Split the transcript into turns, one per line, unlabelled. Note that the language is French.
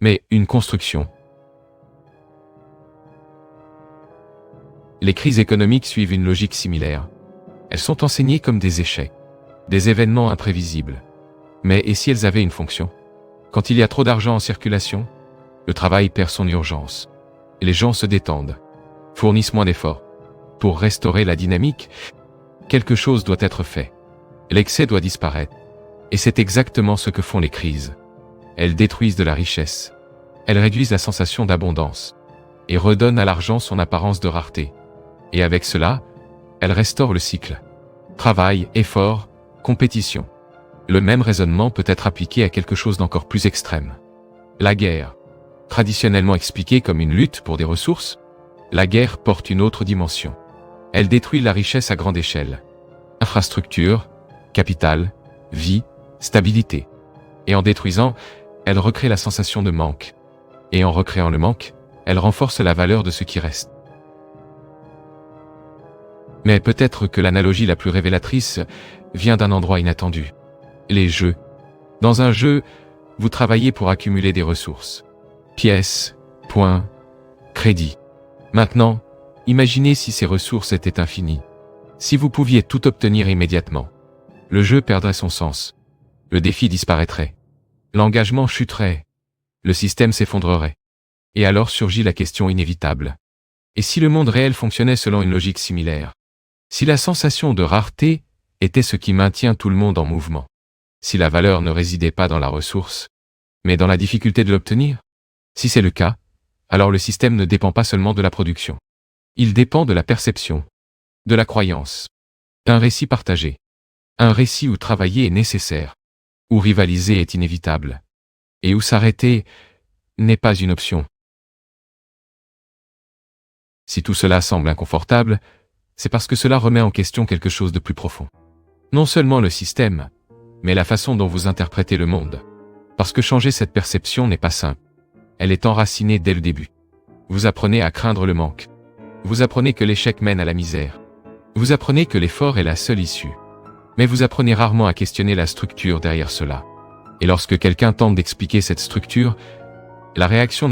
mais une construction. Les crises économiques suivent une logique similaire. Elles sont enseignées comme des échecs, des événements imprévisibles. Mais et si elles avaient une fonction? Quand il y a trop d'argent en circulation, le travail perd son urgence. Et les gens se détendent, fournissent moins d'efforts. Pour restaurer la dynamique, quelque chose doit être fait. L'excès doit disparaître. Et c'est exactement ce que font les crises. Elles détruisent de la richesse. Elles réduisent la sensation d'abondance. Et redonnent à l'argent son apparence de rareté. Et avec cela, elles restaurent le cycle. Travail, effort, compétition. Le même raisonnement peut être appliqué à quelque chose d'encore plus extrême. La guerre. Traditionnellement expliquée comme une lutte pour des ressources, la guerre porte une autre dimension. Elle détruit la richesse à grande échelle. Infrastructure, capital, vie, stabilité. Et en détruisant, elle recrée la sensation de manque. Et en recréant le manque, elle renforce la valeur de ce qui reste. Mais peut-être que l'analogie la plus révélatrice vient d'un endroit inattendu. Les jeux. Dans un jeu, vous travaillez pour accumuler des ressources. Pièces, points, crédits. Maintenant, imaginez si ces ressources étaient infinies. Si vous pouviez tout obtenir immédiatement. Le jeu perdrait son sens. Le défi disparaîtrait. L'engagement chuterait. Le système s'effondrerait. Et alors surgit la question inévitable. Et si le monde réel fonctionnait selon une logique similaire? Si la sensation de rareté était ce qui maintient tout le monde en mouvement? Si la valeur ne résidait pas dans la ressource, mais dans la difficulté de l'obtenir? Si c'est le cas, alors le système ne dépend pas seulement de la production. Il dépend de la perception, de la croyance, d'un récit partagé. Un récit où travailler est nécessaire, où rivaliser est inévitable, et où s'arrêter n'est pas une option. Si tout cela semble inconfortable, c'est parce que cela remet en question quelque chose de plus profond. Non seulement le système, mais la façon dont vous interprétez le monde. Parce que changer cette perception n'est pas simple. Elle est enracinée dès le début. Vous apprenez à craindre le manque. Vous apprenez que l'échec mène à la misère. Vous apprenez que l'effort est la seule issue. Mais vous apprenez rarement à questionner la structure derrière cela. Et lorsque quelqu'un tente d'expliquer cette structure, la réaction